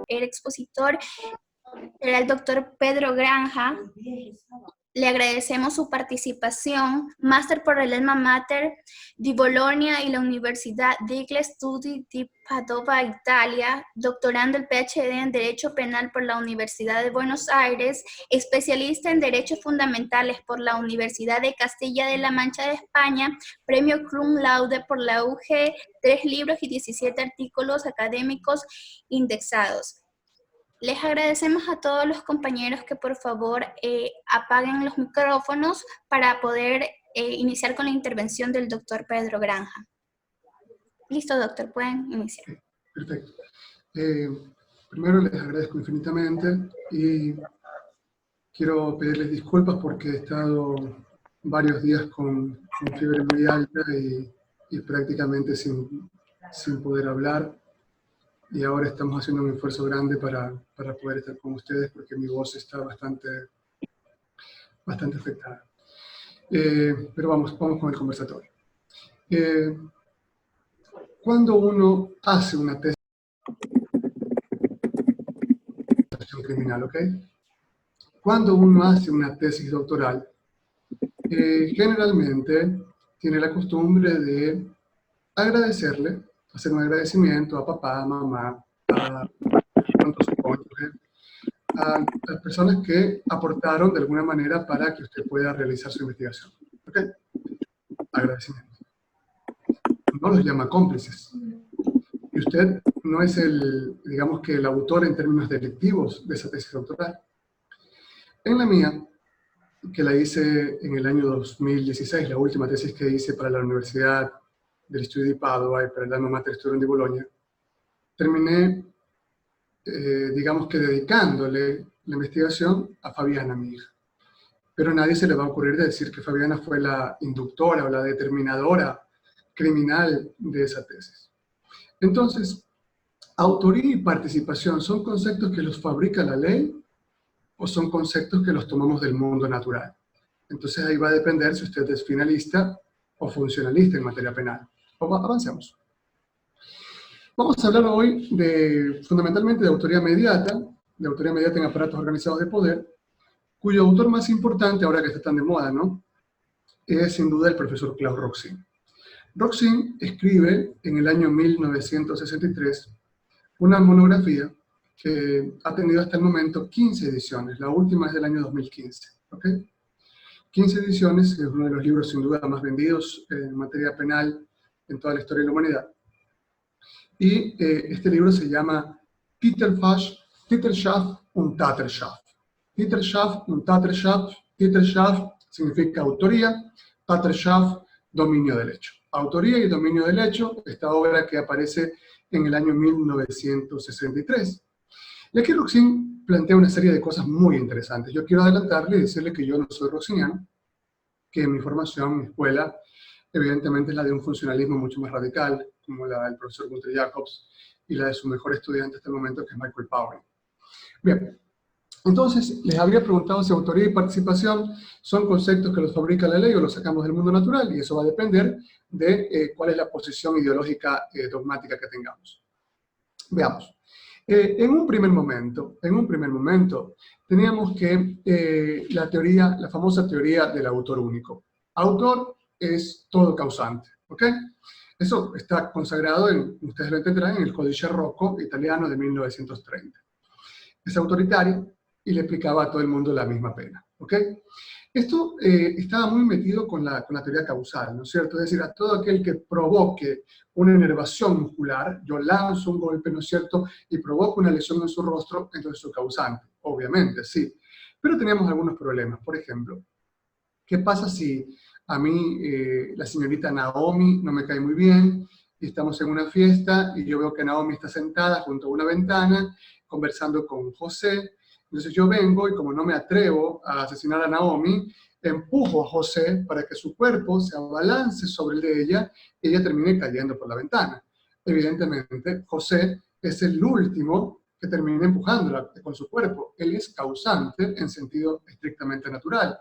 El expositor será el doctor Pedro Granja. Le agradecemos su participación, máster por el Alma Mater di Bologna y la Universidad degli Studi di Padova, Italia, doctorando el PhD en Derecho Penal por la Universidad de Buenos Aires, especialista en Derechos Fundamentales por la Universidad de Castilla de la Mancha de España, premio Cum Laude por la UG, 3 libros y 17 artículos académicos indexados. Les agradecemos a todos los compañeros que por favor apaguen los micrófonos para poder iniciar con la intervención del doctor Pedro Granja. Listo, doctor, pueden iniciar. Perfecto. Primero les agradezco infinitamente y quiero pedirles disculpas porque he estado varios días con fiebre muy alta y prácticamente sin poder hablar. Y ahora estamos haciendo un esfuerzo grande para poder estar con ustedes porque mi voz está bastante afectada. Pero vamos con el conversatorio. Cuando uno hace una tesis criminal, ¿ok? Cuando uno hace una tesis doctoral, generalmente tiene la costumbre de agradecerle, hacer un agradecimiento a papá, a mamá, a su cónyuge, a las personas que aportaron de alguna manera para que usted pueda realizar su investigación. ¿Ok? Agradecimiento. No los llama cómplices. Y usted no es digamos que el autor en términos delictivos de esa tesis doctoral. En la mía, que la hice en el año 2016, la última tesis que hice para la Universidad del Studi di Padova y para el Alma Mater di Bologna, terminé, digamos que dedicándole la investigación a Fabiana, mi hija. Pero a nadie se le va a ocurrir decir que Fabiana fue la inductora o la determinadora criminal de esa tesis. Entonces, autoría y participación, ¿son conceptos que los fabrica la ley o son conceptos que los tomamos del mundo natural? Entonces ahí va a depender si usted es finalista o funcionalista en materia penal. Avancemos. Vamos a hablar hoy fundamentalmente de autoría mediata en aparatos organizados de poder, cuyo autor más importante, ahora que está tan de moda, ¿no?, es sin duda el profesor Klaus Roxin. Roxin escribe en el año 1963 una monografía que ha tenido hasta el momento 15 ediciones, la última es del año 2015. ¿Ok? 15 ediciones, es uno de los libros sin duda más vendidos en materia penal en toda la historia de la humanidad. Y este libro se llama Titelschaft und Täterschaft. Titelschaft und Täterschaft. Titelschaft significa autoría, Täterschaft, dominio del hecho. Autoría y dominio del hecho, esta obra que aparece en el año 1963. Y aquí Roxin plantea una serie de cosas muy interesantes. Yo quiero adelantarle y decirle que yo no soy roxiniano, que mi formación, mi escuela, evidentemente es la de un funcionalismo mucho más radical, como la del profesor Gunther Jacobs, y la de su mejor estudiante hasta el momento, que es Michael Powering. Bien, entonces les había preguntado si autoría y participación son conceptos que los fabrica la ley o los sacamos del mundo natural, y eso va a depender de cuál es la posición ideológica dogmática que tengamos. Veamos. En un primer momento, teníamos que la famosa teoría del autor único. Autor es todo causante, ¿ok? Eso está consagrado, ustedes lo entenderán, en el Codice Rocco italiano de 1930. Es autoritario y le aplicaba a todo el mundo la misma pena, ¿ok? Esto estaba muy metido con la teoría causal, ¿no es cierto? Es decir, a todo aquel que provoque una inervación muscular, yo lanzo un golpe, ¿no es cierto?, y provoco una lesión en su rostro, entonces su causante, obviamente, sí. Pero teníamos algunos problemas. Por ejemplo, ¿qué pasa si a mí la señorita Naomi no me cae muy bien y estamos en una fiesta y yo veo que Naomi está sentada junto a una ventana conversando con José? Entonces yo vengo y como no me atrevo a asesinar a Naomi, empujo a José para que su cuerpo se abalance sobre el de ella y ella termine cayendo por la ventana. Evidentemente, José es el último que termina empujándola con su cuerpo. Él es causante en sentido estrictamente natural,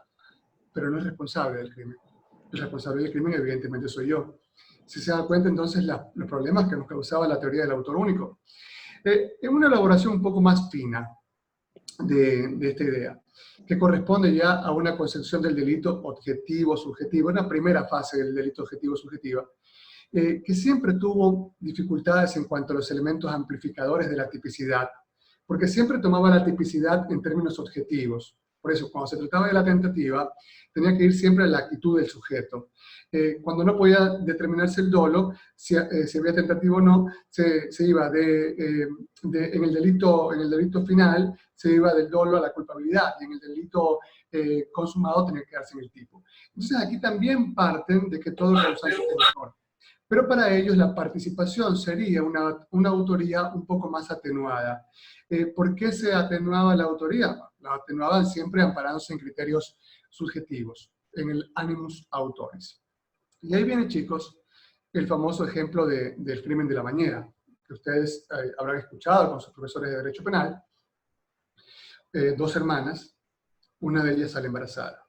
pero no es responsable del crimen. El responsable del crimen evidentemente soy yo. Si se da cuenta entonces los problemas que nos causaba la teoría del autor único. Es una elaboración un poco más fina de esta idea, que corresponde ya a una concepción del delito objetivo-subjetivo, una primera fase del delito objetivo-subjetiva, que siempre tuvo dificultades en cuanto a los elementos amplificadores de la tipicidad, porque siempre tomaba la tipicidad en términos objetivos. Por eso, cuando se trataba de la tentativa, tenía que ir siempre a la actitud del sujeto. Cuando no podía determinarse el dolo, si había tentativa o no, se iba en el delito final, se iba del dolo a la culpabilidad, y en el delito consumado tenía que darse en el tipo. Entonces aquí también parten de que todo causante es mejor. Pero para ellos la participación sería una autoría un poco más atenuada. ¿Por qué se atenuaba la autoría? La atenuaban siempre amparándose en criterios subjetivos, en el animus autoris. Y ahí viene, chicos, el famoso ejemplo del crimen de la bañera, que ustedes habrán escuchado con sus profesores de Derecho Penal. Dos hermanas, una de ellas sale embarazada.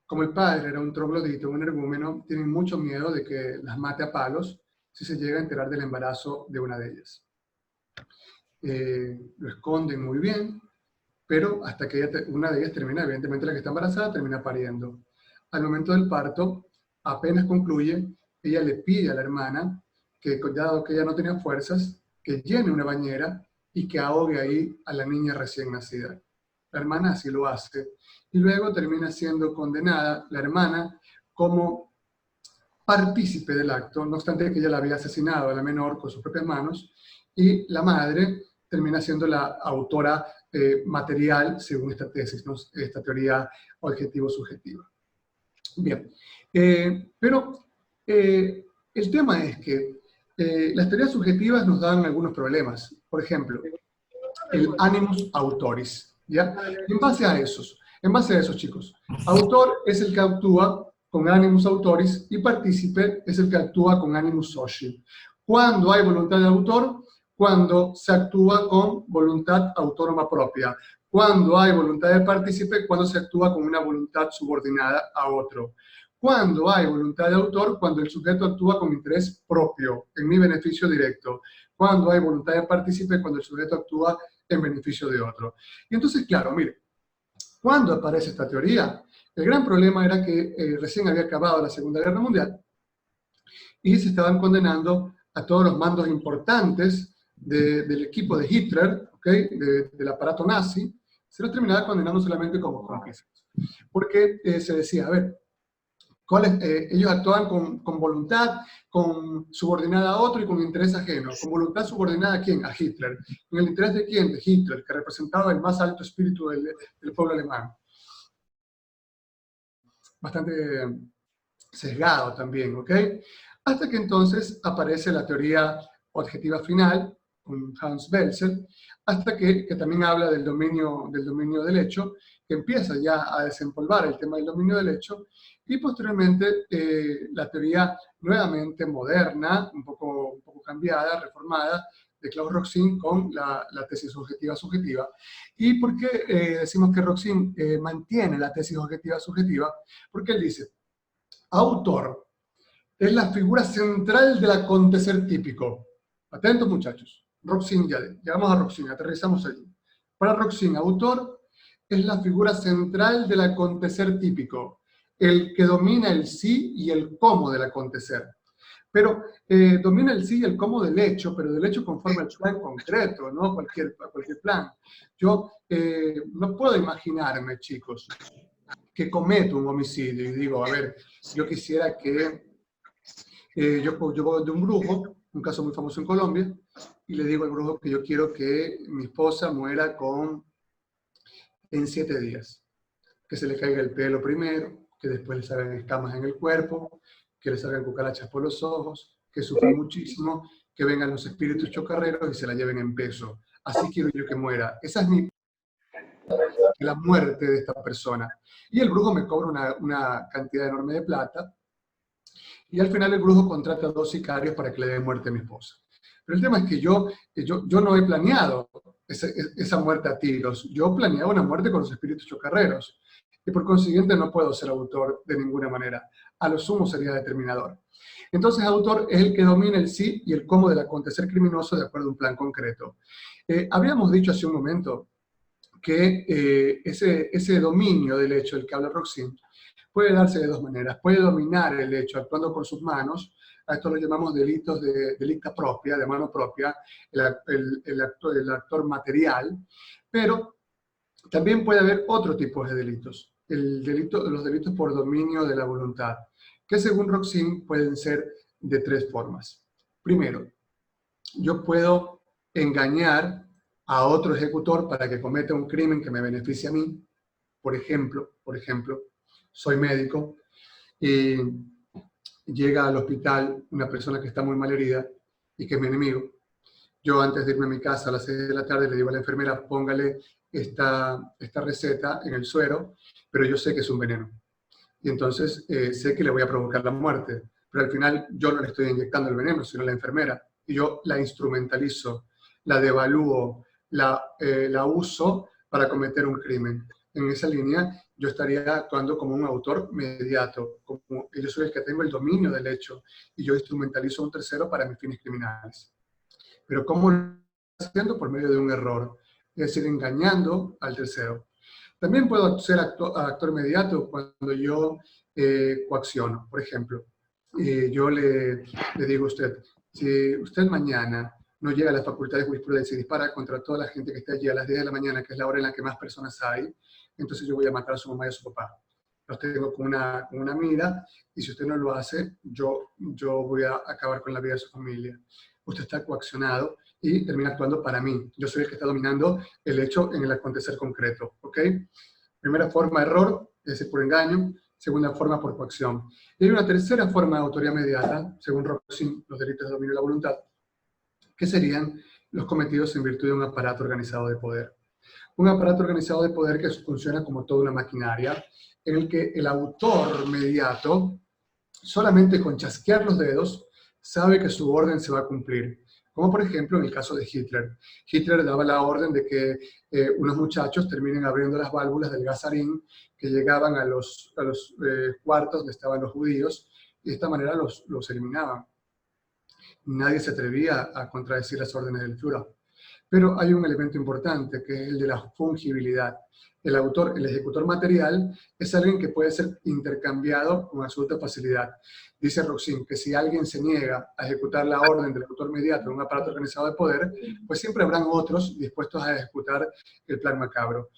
Como el padre era un troglodita, un energúmeno, tienen mucho miedo de que las mate a palos si se llega a enterar del embarazo de una de ellas. Lo esconden muy bien, pero hasta que una de ellas termina, evidentemente la que está embarazada, termina pariendo. Al momento del parto, apenas concluye, ella le pide a la hermana que, dado que ella no tenía fuerzas, que llene una bañera y que ahogue ahí a la niña recién nacida. La hermana así lo hace. Y luego termina siendo condenada la hermana como partícipe del acto, no obstante que ella la había asesinado a la menor con sus propias manos, y la madre termina siendo la autora material según esta tesis, ¿no? Esta teoría objetivo-subjetiva. Bien, pero el tema es que las teorías subjetivas nos dan algunos problemas. Por ejemplo, el animus autoris, ¿ya? En base a esos, chicos, autor es el que actúa con animus autoris y partícipe es el que actúa con animus socii. ¿Cuándo hay voluntad de autor? Cuando se actúa con voluntad autónoma propia. Cuando hay voluntad de partícipe, cuando se actúa con una voluntad subordinada a otro. Cuando hay voluntad de autor, cuando el sujeto actúa con interés propio, en mi beneficio directo. Cuando hay voluntad de partícipe, cuando el sujeto actúa en beneficio de otro. Y entonces, claro, mire, ¿cuándo aparece esta teoría? El gran problema era que recién había acabado la Segunda Guerra Mundial y se estaban condenando a todos los mandos importantes del equipo de Hitler, ¿okay? Del aparato nazi, se los terminaba condenando solamente como cómplices. Porque se decía, a ver, ellos actuaban con voluntad, con subordinada a otro y con interés ajeno. ¿Con voluntad subordinada a quién? A Hitler. ¿Con el interés de quién? De Hitler, que representaba el más alto espíritu del pueblo alemán. Bastante sesgado también, ¿ok? Hasta que entonces aparece la teoría objetiva final, con Hans Belzel, hasta que también habla del dominio del hecho, que empieza ya a desempolvar el tema del dominio del hecho, y posteriormente la teoría nuevamente moderna, un poco cambiada, reformada, de Klaus Roxin con la tesis objetiva-subjetiva. ¿Y por qué decimos que Roxin mantiene la tesis objetiva-subjetiva? Porque él dice, autor es la figura central del acontecer típico. Atentos, muchachos. Roxin, ya llegamos a Roxin, aterrizamos allí. Para Roxin, autor es la figura central del acontecer típico, el que domina el sí y el cómo del acontecer. Pero domina el sí y el cómo del hecho, pero del hecho conforme al plan concreto, no cualquier plan. Yo no puedo imaginarme, chicos, que cometo un homicidio y digo, a ver, yo quisiera que yo voy de un brujo, un caso muy famoso en Colombia, y le digo al brujo que yo quiero que mi esposa muera en 7 días. Que se le caiga el pelo primero, que después le salgan escamas en el cuerpo, que le salgan cucarachas por los ojos, que sufra muchísimo, que vengan los espíritus chocarreros y se la lleven en peso. Así quiero yo que muera. Esa es la muerte de esta persona. Y el brujo me cobra una cantidad enorme de plata, y al final el brujo contrata a 2 sicarios para que le den muerte a mi esposa. Pero el tema es que yo no he planeado esa muerte a tiros. Yo planeaba una muerte con los espíritus chocarreros. Y por consiguiente no puedo ser autor de ninguna manera. a lo sumo sería determinador. Entonces, autor es el que domina el sí y el cómo del acontecer criminoso de acuerdo a un plan concreto. Habíamos dicho hace un momento que ese dominio del hecho del que habla Roxin puede darse de dos maneras. Puede dominar el hecho actuando con sus manos. A esto lo llamamos delitos de delicta propia, de mano propia, el actor material, pero también puede haber otro tipo de delitos, los delitos por dominio de la voluntad, que según Roxin pueden ser de tres formas. Primero, yo puedo engañar a otro ejecutor para que cometa un crimen que me beneficie a mí. Por ejemplo, soy médico y llega al hospital una persona que está muy mal herida y que es mi enemigo. Yo antes de irme a mi casa a las 6 de la tarde le digo a la enfermera, póngale esta receta en el suero, pero yo sé que es un veneno. Y entonces sé que le voy a provocar la muerte. Pero al final yo no le estoy inyectando el veneno, sino la enfermera. Y yo la instrumentalizo, la devalúo, la uso para cometer un crimen. En esa línea yo estaría actuando como un autor mediato. Yo soy el que tengo el dominio del hecho y yo instrumentalizo a un tercero para mis fines criminales. Pero ¿cómo lo estoy haciendo? Por medio de un error, es decir, engañando al tercero. También puedo ser actor mediato cuando yo coacciono. Por ejemplo, yo le digo a usted, si usted mañana no llega a la Facultad de Jurisprudencia y dispara contra toda la gente que está allí a las 10 de la mañana, que es la hora en la que más personas hay, entonces yo voy a matar a su mamá y a su papá. Los tengo con una mira, y si usted no lo hace, yo voy a acabar con la vida de su familia. Usted está coaccionado y termina actuando para mí. Yo soy el que está dominando el hecho en el acontecer concreto, ¿ok? Primera forma, error, es decir, por engaño. Segunda forma, por coacción. Y hay una tercera forma de autoría mediata, según Roxin, los delitos de dominio de la voluntad, que serían los cometidos en virtud de un aparato organizado de poder. Un aparato organizado de poder que funciona como toda una maquinaria, en el que el autor mediato, solamente con chasquear los dedos, sabe que su orden se va a cumplir. Como por ejemplo en el caso de Hitler. Hitler daba la orden de que unos muchachos terminen abriendo las válvulas del gasarín que llegaban a los cuartos donde estaban los judíos, y de esta manera los eliminaban. Nadie se atrevía a contradecir las órdenes del Führer. Pero hay un elemento importante, que es el de la fungibilidad. El ejecutor material, es alguien que puede ser intercambiado con absoluta facilidad. Dice Roxin que si alguien se niega a ejecutar la orden del ejecutor mediato en un aparato organizado de poder, pues siempre habrán otros dispuestos a ejecutar el plan macabro.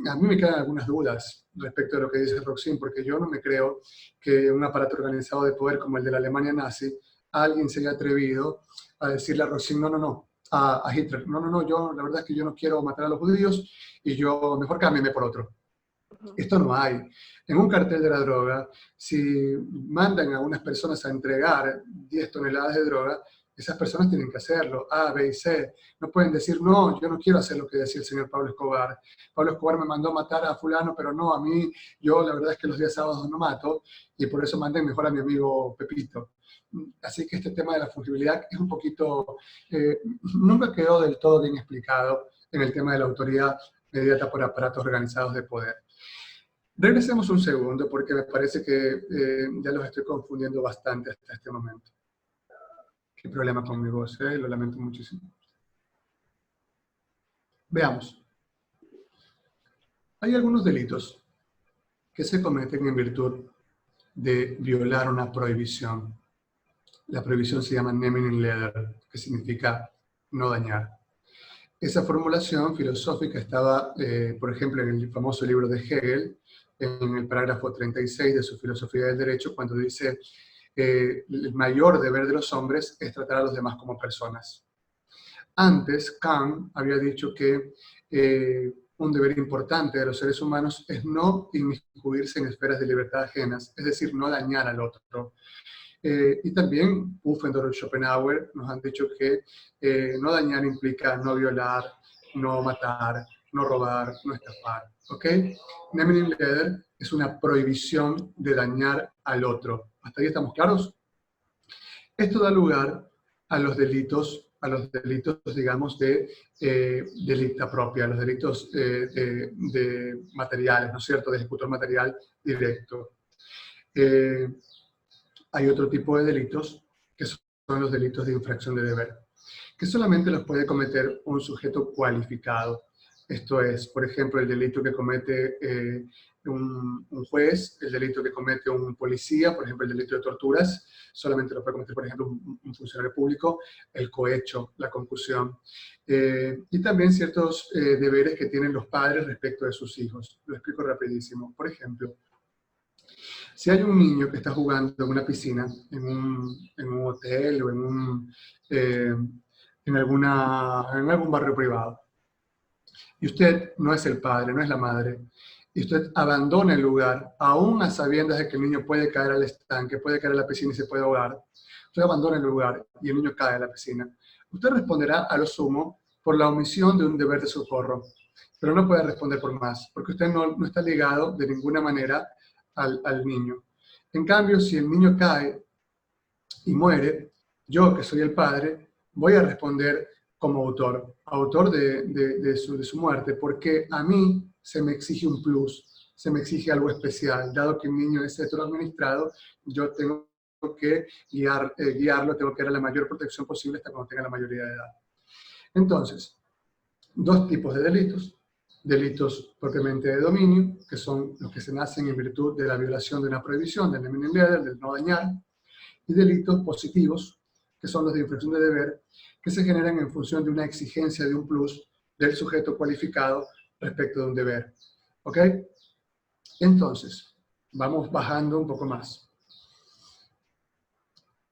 A mí me quedan algunas dudas respecto de lo que dice Roxin, porque yo no me creo que un aparato organizado de poder como el de la Alemania nazi, alguien se haya atrevido a decirle a Roxin, no, a Hitler, no, yo la verdad es que yo no quiero matar a los judíos y yo mejor cámbiame por otro. Esto no hay. En un cartel de la droga, si mandan a unas personas a entregar 10 toneladas de droga, esas personas tienen que hacerlo, A, B y C. No pueden decir, no, yo no quiero hacer lo que decía el señor Pablo Escobar. Pablo Escobar me mandó matar a fulano, pero no, a mí, yo la verdad es que los días sábados no mato, y por eso manden mejor a mi amigo Pepito. Así que este tema de la fungibilidad es un poquito, nunca quedó del todo bien explicado en el tema de la autoridad mediata por aparatos organizados de poder. Regresemos un segundo porque me parece que ya los estoy confundiendo bastante hasta este momento. Qué problema con mi voz, lo lamento muchísimo. Veamos. Hay algunos delitos que se cometen en virtud de violar una prohibición. La prohibición se llama Nehmen in Leder, que significa no dañar. Esa formulación filosófica estaba, por ejemplo, en el famoso libro de Hegel, en el parágrafo 36 de su Filosofía del Derecho, cuando dice el mayor deber de los hombres es tratar a los demás como personas. Antes, Kant había dicho que un deber importante de los seres humanos es no inmiscuirse en esferas de libertad ajenas, es decir, no dañar al otro. Y también Pufendorf y Schopenhauer nos han dicho que no dañar implica no violar, no matar, no robar, no estafar. ¿Ok? Nehmen in Leder es una prohibición de dañar al otro. ¿Hasta ahí estamos claros? Esto da lugar a los delitos, digamos, de delicta propia, a los delitos de materiales, ¿no es cierto?, de ejecutor material directo. hay otro tipo de delitos, que son los delitos de infracción de deber, que solamente los puede cometer un sujeto cualificado. Esto es, por ejemplo, el delito que comete un juez, el delito que comete un policía, por ejemplo, el delito de torturas, solamente lo puede cometer, por ejemplo, un funcionario público, el cohecho, la concusión, y también ciertos deberes que tienen los padres respecto de sus hijos. Lo explico rapidísimo. Por ejemplo, si hay un niño que está jugando en una piscina, en un hotel o en algún barrio privado, y usted no es el padre, no es la madre, y usted abandona el lugar, aún a sabiendas de que el niño puede caer al estanque, puede caer a la piscina y se puede ahogar, usted abandona el lugar y el niño cae a la piscina, usted responderá a lo sumo por la omisión de un deber de socorro, pero no puede responder por más, porque usted no está ligado de ninguna manera al niño. En cambio, si el niño cae y muere, yo, que soy el padre, voy a responder como autor de su muerte, porque a mí se me exige un plus, se me exige algo especial. Dado que el niño es heteroadministrado, yo tengo que guiarlo, tengo que darle la mayor protección posible hasta cuando tenga la mayoría de edad. Entonces, dos tipos de delitos. Delitos propiamente de dominio, que son los que se nacen en virtud de la violación de una prohibición, del neminem leder, del no dañar, y delitos positivos, que son los de infracción de deber, que se generan en función de una exigencia de un plus del sujeto cualificado respecto de un deber. ¿Ok? Entonces, vamos bajando un poco más.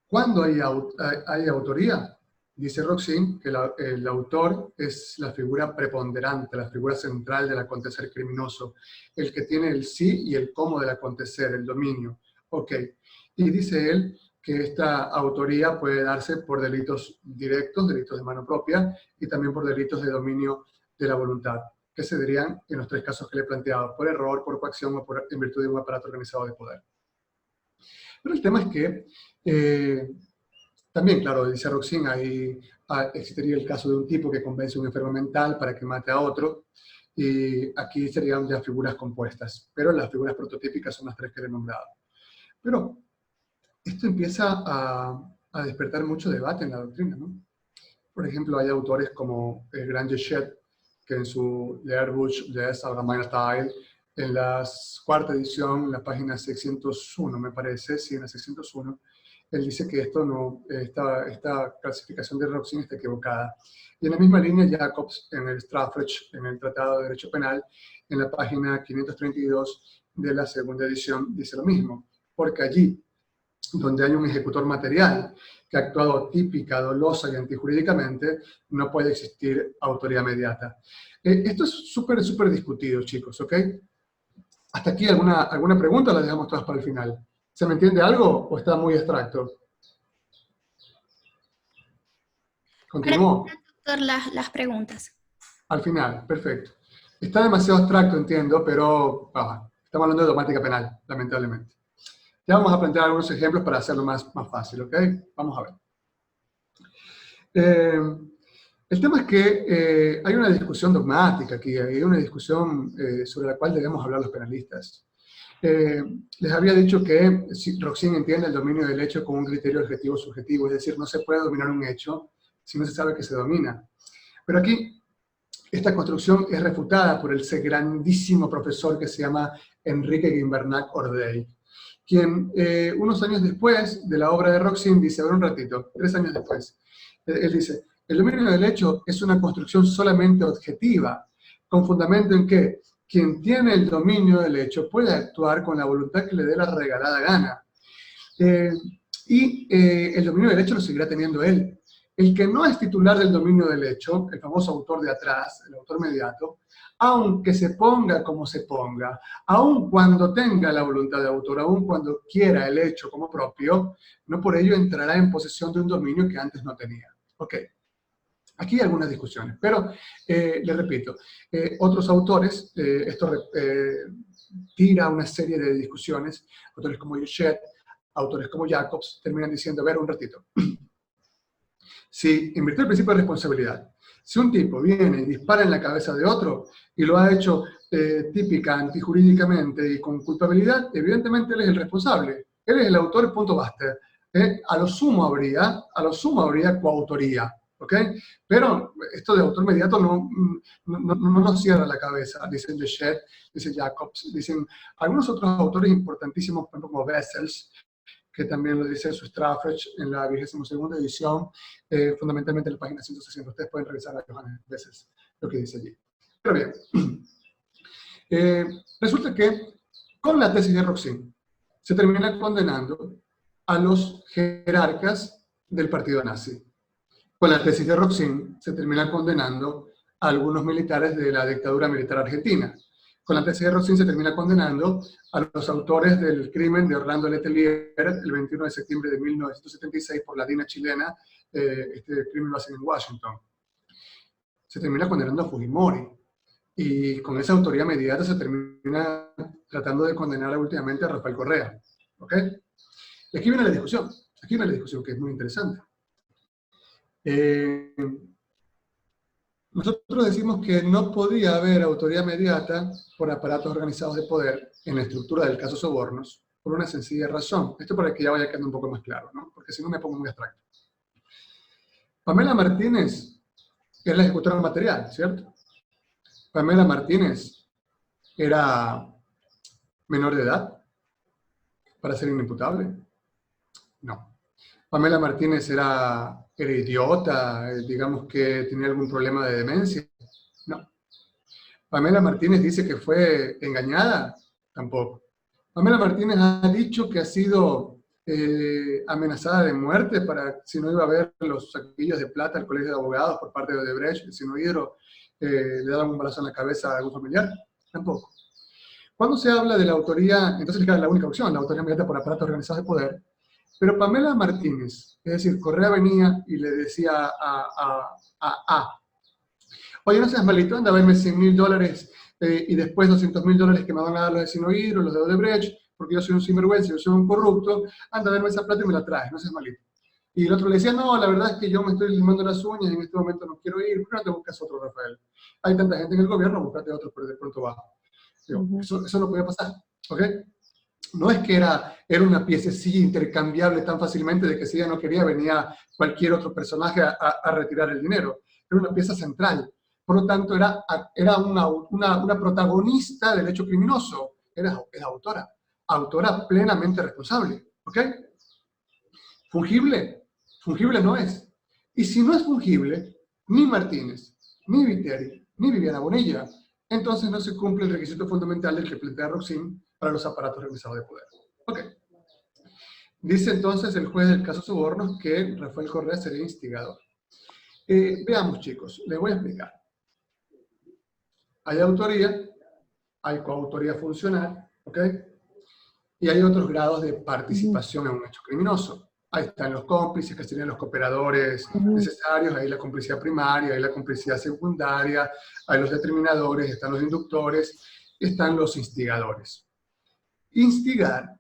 ¿Cuándo hay autoría? Dice Roxin que el autor es la figura preponderante, la figura central del acontecer criminoso, el que tiene el sí y el cómo del acontecer, el dominio. Ok. Y dice él que esta autoría puede darse por delitos directos, delitos de mano propia, y también por delitos de dominio de la voluntad, que se dirían en los tres casos que le he planteado, por error, por coacción o en virtud de un aparato organizado de poder. Pero el tema es que también, claro, dice Roxin, ahí existiría el caso de un tipo que convence a un enfermo mental para que mate a otro, y aquí serían ya figuras compuestas, pero las figuras prototípicas son las tres que he nombrado. Pero esto empieza a despertar mucho debate en la doctrina, ¿no? Por ejemplo, hay autores como el gran Jeshet, que en su Lehrbuch des Allgemeinen Teil, en la cuarta edición, en la página 601, me parece, sí, en la 601, él dice que esto no, esta clasificación de Roxin está equivocada. Y en la misma línea, Jacobs, en el Strafrecht, en el Tratado de Derecho Penal, en la página 532 de la segunda edición, dice lo mismo, porque allí, donde hay un ejecutor material que ha actuado típica, dolosa y antijurídicamente, no puede existir autoría mediata. Esto es súper, súper discutido, chicos, ¿ok? ¿Hasta aquí alguna pregunta o la dejamos todas para el final? ¿Se me entiende algo o está muy abstracto? ¿Continúo? Doctor, las preguntas. Al final, perfecto. Está demasiado abstracto, entiendo, pero estamos hablando de dogmática penal, lamentablemente. Ya vamos a plantear algunos ejemplos para hacerlo más fácil, ¿ok? Vamos a ver. El tema es que hay una discusión dogmática aquí, hay una discusión sobre la cual debemos hablar los penalistas. Les había dicho que Roxin entiende el dominio del hecho como un criterio objetivo subjetivo, es decir, no se puede dominar un hecho si no se sabe que se domina. Pero aquí, esta construcción es refutada por ese grandísimo profesor que se llama Enrique Gimbernat Ordey, quien unos años después de la obra de Roxin dice, a ver un ratito, 3 años después, él dice, el dominio del hecho es una construcción solamente objetiva, con fundamento en que quien tiene el dominio del hecho puede actuar con la voluntad que le dé la regalada gana. El dominio del hecho lo seguirá teniendo él. El que no es titular del dominio del hecho, el famoso autor de atrás, el autor mediato, aunque se ponga como se ponga, aun cuando tenga la voluntad de autor, aun cuando quiera el hecho como propio, no por ello entrará en posesión de un dominio que antes no tenía. Ok. Aquí hay algunas discusiones, pero les repito, otros autores, esto tira una serie de discusiones, autores como Jeshet, autores como Jacobs, terminan diciendo, a ver un ratito, si en virtud del principio de responsabilidad, si un tipo viene y dispara en la cabeza de otro y lo ha hecho típica, antijurídicamente y con culpabilidad, evidentemente él es el responsable. Él es el autor, punto basta. A lo sumo habría coautoría, ¿ok? Pero esto de autor mediato no nos cierra la cabeza, dicen Dechet, dice Jacobs, dicen algunos otros autores importantísimos, por ejemplo, como Wessels, que también lo dice su Strafrecht en la 22ª edición, fundamentalmente en la página 160. Ustedes pueden revisar a Johannes Wessels, lo que dice allí. Pero bien, resulta que con la tesis de Roxin se termina condenando a los jerarcas del partido nazi. Con la tesis de Roxin se termina condenando a algunos militares de la dictadura militar argentina. Con la tesis de Roxin se termina condenando a los autores del crimen de Orlando Letelier el 21 de septiembre de 1976 por la DINA chilena. Este crimen lo hacen en Washington. Se termina condenando a Fujimori. Y con esa autoría mediata se termina tratando de condenar últimamente a Rafael Correa. ¿Ok? Y aquí viene la discusión. Aquí viene la discusión, que es muy interesante. Nosotros decimos que no podía haber autoría mediata por aparatos organizados de poder en la estructura del caso Sobornos, por una sencilla razón. Esto para que ya vaya quedando un poco más claro, ¿no? Porque si no me pongo muy abstracto. Pamela Martínez es la ejecutora material, ¿cierto? Pamela Martínez era menor de edad para ser inimputable. No. Pamela Martínez era idiota, digamos que tenía algún problema de demencia. No. Pamela Martínez dice que fue engañada. Tampoco. Pamela Martínez ha dicho que ha sido amenazada de muerte para si no iba a ver los saquillos de plata al colegio de abogados por parte de Odebrecht, si no Hidro le daban un balazo en la cabeza a algún familiar. Tampoco. Cuando se habla de la autoría, entonces es la única opción, la autoría mediata por aparatos organizados de poder. Pero Pamela Martínez, es decir, Correa venía y le decía oye, no seas malito, anda a verme $100.000 y después $200.000 que me van a dar los de Sinohydro, los de Odebrecht, porque yo soy un sinvergüenza, yo soy un corrupto, anda a verme esa plata y me la traes, no seas malito. Y el otro le decía, no, la verdad es que yo me estoy limando las uñas y en este momento no quiero ir, ¿por qué no te buscas otro, Rafael? Hay tanta gente en el gobierno, búscate otro, pero de pronto bajo. Eso no puede pasar, ¿ok? No es que era una piececilla intercambiable tan fácilmente de que si ella no quería venía cualquier otro personaje a retirar el dinero. Era una pieza central. Por lo tanto, era una protagonista del hecho criminoso. Era autora. Autora plenamente responsable. ¿Ok? ¿Fungible? Fungible no es. Y si no es fungible, ni Martínez, ni Viteri, ni Viviana Bonilla, entonces no se cumple el requisito fundamental del que plantea Roxin para los aparatos organizados de poder. Ok. Dice entonces el juez del caso Sobornos que Rafael Correa sería instigador. Veamos, chicos, les voy a explicar. Hay autoría, hay coautoría funcional, ¿ok? Y hay otros grados de participación en un hecho criminoso. Ahí están los cómplices, que serían los cooperadores necesarios, ahí la complicidad primaria, ahí la complicidad secundaria, hay los determinadores, están los inductores, están los instigadores. Instigar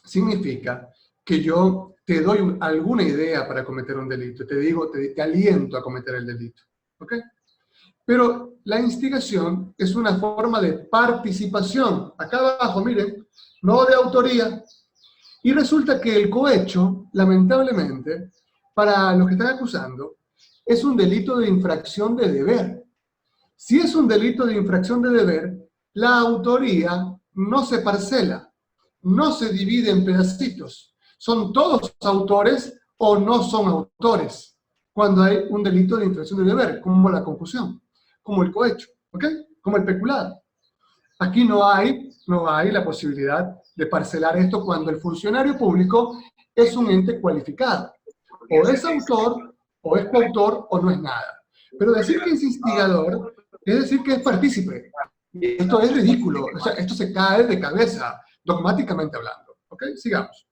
significa que yo te doy alguna idea para cometer un delito, te digo, te aliento a cometer el delito, ¿ok? Pero la instigación es una forma de participación. Acá abajo, miren, no de autoría. Y resulta que el cohecho, lamentablemente, para los que están acusando, es un delito de infracción de deber. Si es un delito de infracción de deber, la autoría no se parcela, no se divide en pedacitos. Son todos autores o no son autores cuando hay un delito de infracción de deber, como la concusión, como el cohecho, ¿ok? Como el peculado. Aquí no hay la posibilidad de parcelar esto cuando el funcionario público es un ente cualificado. O es autor, o es coautor, o no es nada. Pero decir que es instigador es decir que es partícipe. Esto es ridículo. O sea, esto se cae de cabeza, dogmáticamente hablando. ¿Ok? Sigamos.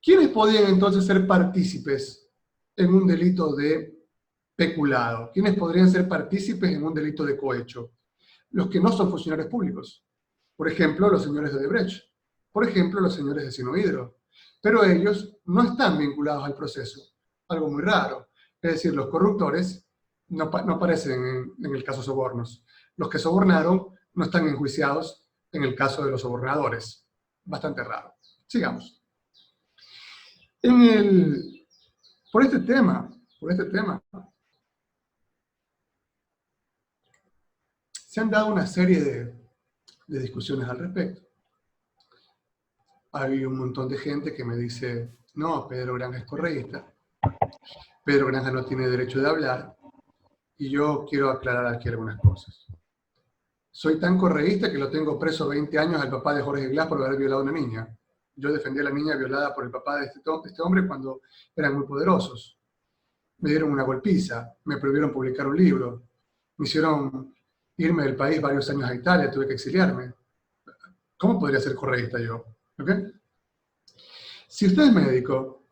¿Quiénes podían entonces ser partícipes en un delito de peculado? ¿Quiénes podrían ser partícipes en un delito de cohecho? Los que no son funcionarios públicos. Por ejemplo, los señores de Odebrecht. Por ejemplo, los señores de Sinohydro. Pero ellos no están vinculados al proceso. Algo muy raro. Es decir, los corruptores no aparecen en el caso Sobornos. Los que sobornaron no están enjuiciados en el caso de los sobornadores. bastante raro. Sigamos. Por este tema, se han dado una serie de discusiones al respecto. Hay un montón de gente que me dice, no, Pedro Granja es correísta, Pedro Granja no tiene derecho de hablar, y yo quiero aclarar aquí algunas cosas. Soy tan correísta que lo tengo preso 20 años al papá de Jorge Glass por haber violado a una niña. Yo defendí a la niña violada por el papá de este hombre cuando eran muy poderosos. Me dieron una golpiza, me prohibieron publicar un libro, me hicieron irme del país varios años a Italia, tuve que exiliarme. ¿Cómo podría ser correísta yo? ¿Okay? Si usted es médico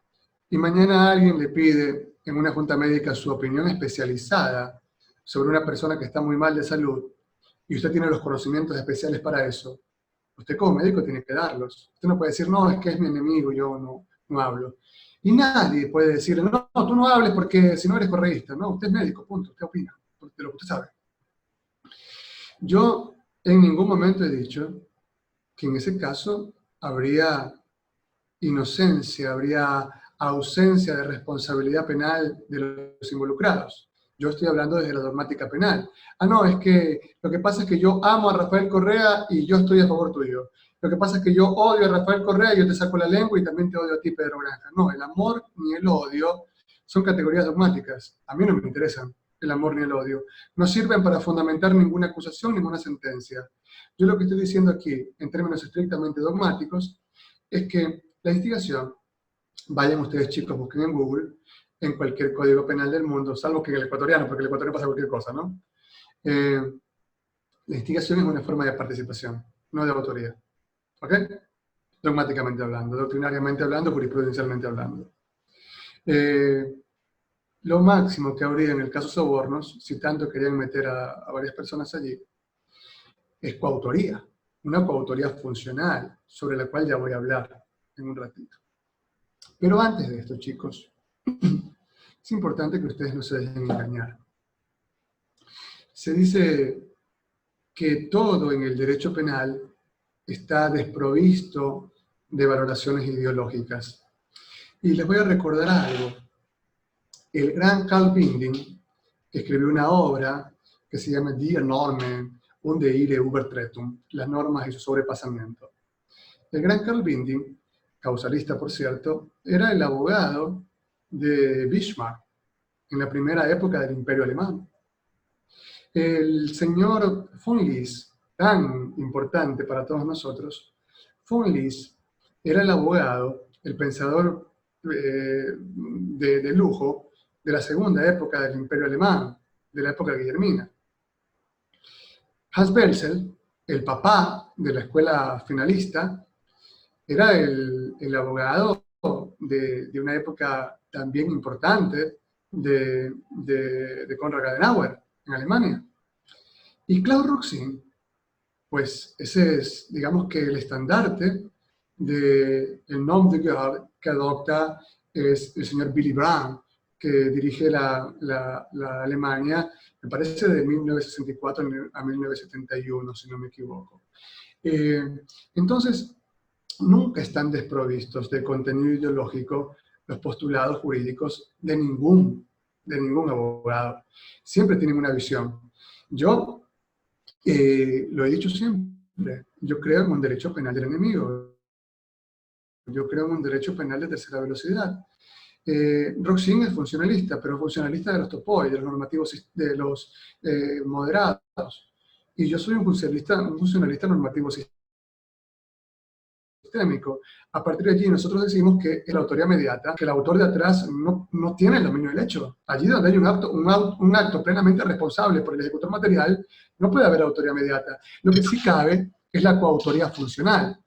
y mañana alguien le pide en una junta médica su opinión especializada sobre una persona que está muy mal de salud y usted tiene los conocimientos especiales para eso, usted como médico tiene que darlos. Usted no puede decir, no, es que es mi enemigo, yo no hablo. Y nadie puede decirle, no, tú no hables porque si no eres correísta. No, usted es médico, punto, usted opina de lo que usted sabe. Yo en ningún momento he dicho que en ese caso habría inocencia, habría ausencia de responsabilidad penal de los involucrados. Yo estoy hablando desde la dogmática penal. Ah, no, es que lo que pasa es que yo amo a Rafael Correa y yo estoy a favor tuyo. Lo que pasa es que yo odio a Rafael Correa y yo te saco la lengua y también te odio a ti, Pedro Granja. No, el amor ni el odio son categorías dogmáticas. A mí no me interesan el amor ni el odio. No sirven para fundamentar ninguna acusación, ninguna sentencia. Yo lo que estoy diciendo aquí, en términos estrictamente dogmáticos, es que la instigación, vayan ustedes chicos, busquen en Google, en cualquier código penal del mundo, salvo que en el ecuatoriano, porque en el ecuatoriano pasa cualquier cosa, ¿no? La instigación es una forma de participación, no de autoría. ¿Ok? Dogmáticamente hablando, doctrinariamente hablando, jurisprudencialmente hablando. Lo máximo que habría en el caso sobornos, si tanto querían meter a varias personas allí, es coautoría. Una coautoría funcional, sobre la cual ya voy a hablar en un ratito. Pero antes de esto, chicos, es importante que ustedes no se dejen engañar. Se dice que todo en el derecho penal está desprovisto de valoraciones ideológicas. Y les voy a recordar algo. El gran Carl Binding escribió una obra que se llama Die Normen und ihre Übertretung, las normas y su sobrepasamiento. El gran Carl Binding, causalista por cierto, era el abogado de Bismarck en la primera época del Imperio Alemán. El señor von Lis, tan importante para todos nosotros, von Lis era el abogado, el pensador de lujo de la segunda época del Imperio Alemán, de la época guillermina. Hans Belzel, el papá de la escuela finalista, era el abogado de una época también importante de Konrad Adenauer en Alemania. Y Claude Roxin, pues ese es, digamos que el estandarte del nom de guerre que adopta es el señor Willy Brandt, que dirige la Alemania, me parece de 1964 a 1971, si no me equivoco. Entonces, nunca están desprovistos de contenido ideológico los postulados jurídicos de ningún abogado. Siempre tienen una visión. Yo lo he dicho siempre, yo creo en un derecho penal del enemigo. Yo creo en un derecho penal de tercera velocidad. Roxin es funcionalista, pero funcionalista de los topoi, de los normativos, de los moderados. Y yo soy un funcionalista normativo sistémico. A partir de allí nosotros decimos que es la autoría mediata, que el autor de atrás no tiene el dominio del hecho. Allí donde hay un acto plenamente responsable por el ejecutor material, no puede haber autoría mediata. Lo que sí cabe es la coautoría funcional,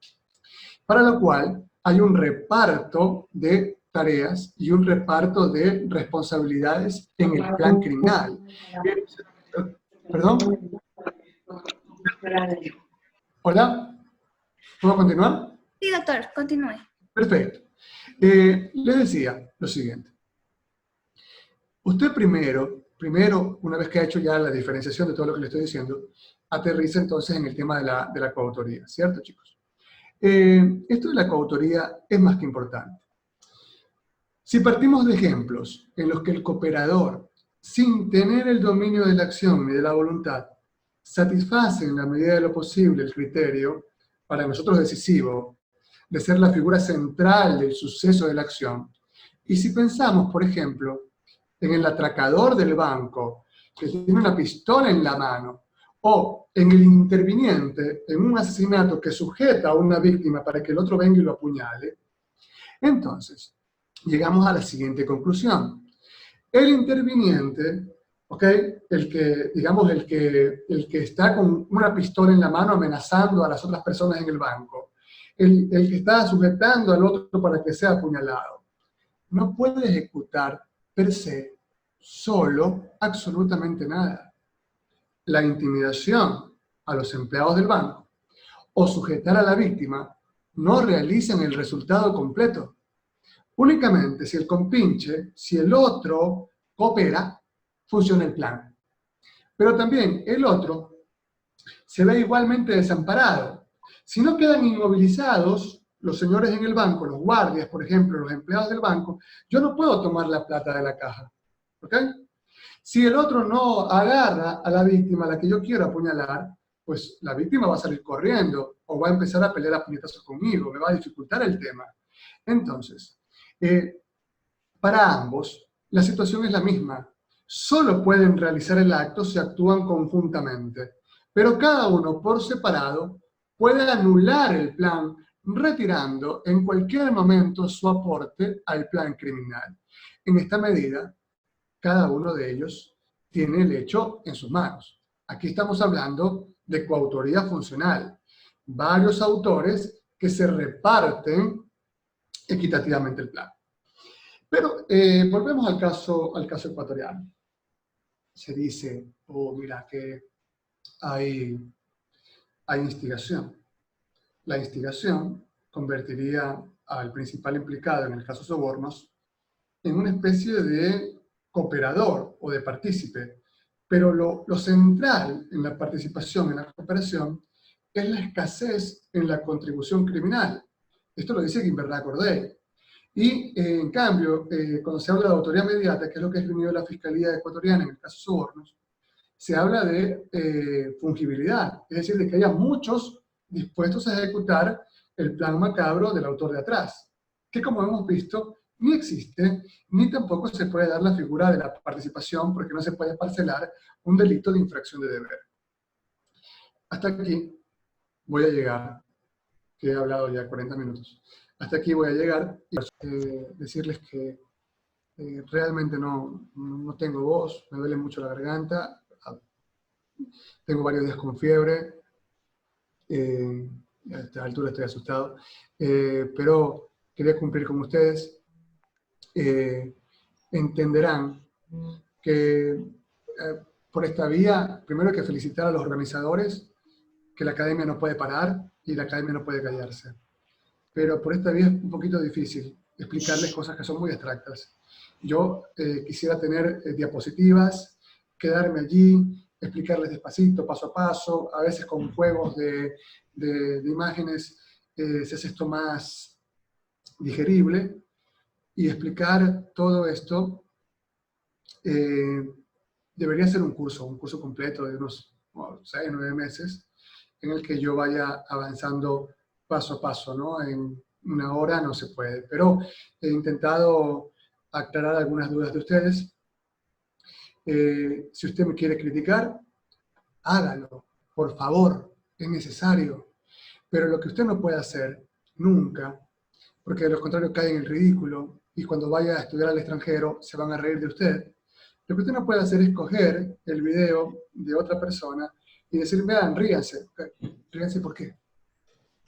para lo cual hay un reparto de tareas y un reparto de responsabilidades en el plan criminal. ¿Perdón? ¿Hola? ¿Puedo continuar? Sí, doctor, continúe. Perfecto. Les decía lo siguiente. Usted primero, una vez que ha hecho ya la diferenciación de todo lo que le estoy diciendo, aterriza entonces en el tema de la coautoría, ¿cierto, chicos? Esto de la coautoría es más que importante. Si partimos de ejemplos en los que el cooperador, sin tener el dominio de la acción ni de la voluntad, satisface en la medida de lo posible el criterio, para nosotros decisivo, de ser la figura central del suceso de la acción, y si pensamos, por ejemplo, en el atracador del banco, que tiene una pistola en la mano, o en el interviniente en un asesinato que sujeta a una víctima para que el otro venga y lo apuñale, entonces llegamos a la siguiente conclusión. El interviniente, ¿ok? Digamos, el que está con una pistola en la mano amenazando a las otras personas en el banco, el que está sujetando al otro para que sea apuñalado, no puede ejecutar per se solo absolutamente nada. La intimidación a los empleados del banco o sujetar a la víctima no realizan el resultado completo. Únicamente si el compinche, si el otro coopera, funciona el plan. Pero también el otro se ve igualmente desamparado. Si no quedan inmovilizados los señores en el banco, los guardias, por ejemplo, los empleados del banco, yo no puedo tomar la plata de la caja. ¿Ok? Si el otro no agarra a la víctima a la que yo quiero apuñalar, pues la víctima va a salir corriendo o va a empezar a pelear a puñetazos conmigo, me va a dificultar el tema. Entonces, para ambos, la situación es la misma. Solo pueden realizar el acto si actúan conjuntamente, pero cada uno por separado puede anular el plan retirando en cualquier momento su aporte al plan criminal. En esta medida, cada uno de ellos tiene el hecho en sus manos. Aquí estamos hablando de coautoría funcional. Varios autores que se reparten equitativamente el plan. Pero volvemos al caso ecuatoriano. Se dice, mira, que hay instigación. La instigación convertiría al principal implicado en el caso sobornos en una especie de cooperador o de partícipe. Pero lo central en la participación en la cooperación es la escasez en la contribución criminal. Esto lo dice Guimbert Corday. Y en cambio, cuando se habla de autoría mediata, que es lo que ha esgrimido la Fiscalía ecuatoriana en el caso sobornos, se habla de fungibilidad, es decir, de que haya muchos dispuestos a ejecutar el plan macabro del autor de atrás, que como hemos visto, ni existe, ni tampoco se puede dar la figura de la participación porque no se puede parcelar un delito de infracción de deber. Hasta aquí voy a llegar, que he hablado ya 40 minutos. Hasta aquí voy a llegar y decirles que realmente no tengo voz, me duele mucho la garganta, tengo varios días con fiebre, a esta altura estoy asustado, pero quería cumplir con ustedes. Entenderán que por esta vía, primero hay que felicitar a los organizadores, que la academia no puede parar y la academia no puede callarse. Pero por esta vía es un poquito difícil explicarles cosas que son muy abstractas. Yo quisiera tener diapositivas, quedarme allí, explicarles despacito, paso a paso, a veces con juegos de imágenes se hace esto más digerible, y explicar todo esto debería ser un curso completo de unos 6 o 9 meses, en el que yo vaya avanzando paso a paso, ¿no? En una hora no se puede, pero he intentado aclarar algunas dudas de ustedes. Si usted me quiere criticar, hágalo, por favor, es necesario. Pero lo que usted no puede hacer nunca, porque de lo contrario cae en el ridículo, y cuando vaya a estudiar al extranjero se van a reír de usted, lo que usted no puede hacer es coger el video de otra persona y decir, vean, ríanse. ¿Ríanse por qué?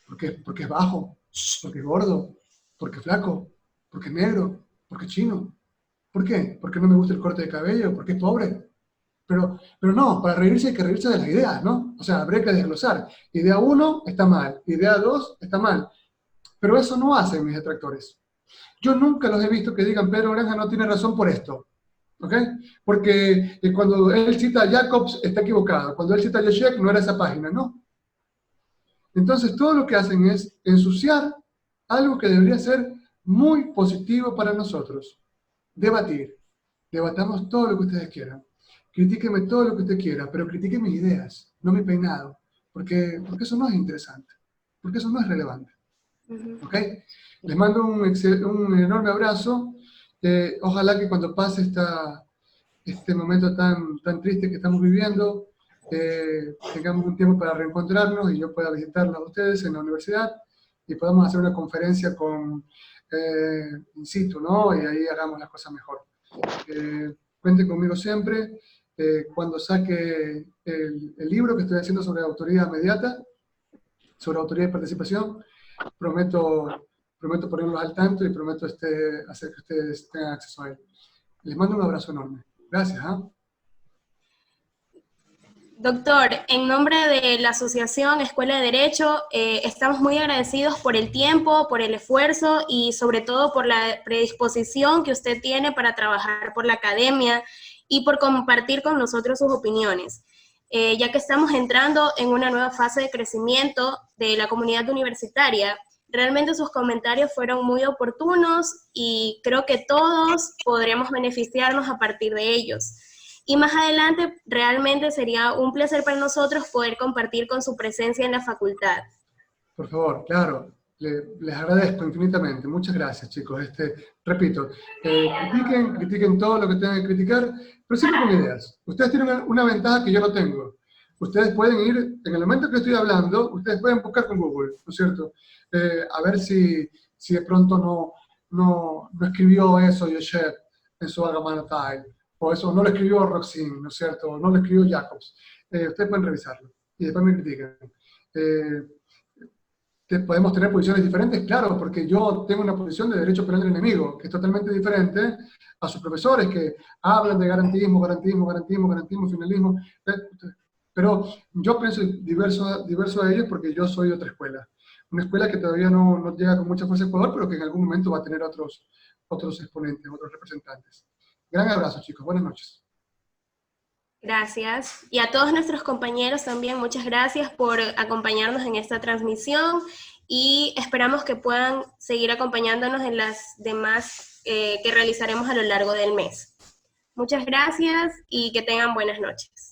Porque es bajo, porque es gordo, porque es flaco, porque es negro, porque es chino. ¿Por qué? Porque no me gusta el corte de cabello, porque es pobre. Pero no, para reírse hay que reírse de las ideas, ¿no? O sea, habría que desglosar. Idea 1 está mal, idea 2 está mal. Pero eso no hacen mis detractores. Yo nunca los he visto que digan, Pedro Granja no tiene razón por esto. ¿Ok? Porque cuando él cita a Jacobs está equivocado. Cuando él cita a Zizek no era esa página, ¿no? Entonces todo lo que hacen es ensuciar algo que debería ser muy positivo para nosotros. Debatir. Debatamos todo lo que ustedes quieran. Critíqueme todo lo que usted quiera, pero critique mis ideas, no mi peinado, porque eso no es interesante, porque eso no es relevante. ¿Ok? Les mando un enorme abrazo. Ojalá que cuando pase este momento tan triste que estamos viviendo, tengamos un tiempo para reencontrarnos y yo pueda visitarlos a ustedes en la universidad y podamos hacer una conferencia in situ, ¿no? Y ahí hagamos las cosas mejor. Cuenten conmigo siempre. Cuando saque el libro que estoy haciendo sobre autoría inmediata, sobre autoría y participación, prometo ponerlos al tanto y prometo hacer que ustedes tengan acceso a él. Les mando un abrazo enorme. Gracias. Doctor, en nombre de la Asociación Escuela de Derecho, estamos muy agradecidos por el tiempo, por el esfuerzo y sobre todo por la predisposición que usted tiene para trabajar por la academia y por compartir con nosotros sus opiniones, ya que estamos entrando en una nueva fase de crecimiento de la comunidad universitaria. Realmente sus comentarios fueron muy oportunos y creo que todos podremos beneficiarnos a partir de ellos. Y más adelante, realmente sería un placer para nosotros poder compartir con su presencia en la facultad. Por favor, claro, les agradezco infinitamente. Muchas gracias, chicos. Repito, critiquen todo lo que tengan que criticar, pero siempre con ideas. Ustedes tienen una ventaja que yo no tengo. Ustedes pueden ir, en el momento que estoy hablando, ustedes pueden buscar con Google, ¿no es cierto? A ver si de pronto no escribió eso Yosef en su Algamanatai, o eso no lo escribió Roxin, ¿no es cierto? O no lo escribió Jacobs. Ustedes pueden revisarlo y después me critican. Podemos tener posiciones diferentes, claro, porque yo tengo una posición de derecho penal del enemigo, que es totalmente diferente a sus profesores que hablan de garantismo, finalismo. Pero yo pienso diverso a ellos porque yo soy de otra escuela. Una escuela que todavía no llega con mucha fuerza a Ecuador, pero que en algún momento va a tener otros exponentes, otros representantes. Gran abrazo, chicos. Buenas noches. Gracias. Y a todos nuestros compañeros también, muchas gracias por acompañarnos en esta transmisión y esperamos que puedan seguir acompañándonos en las demás que realizaremos a lo largo del mes. Muchas gracias y que tengan buenas noches.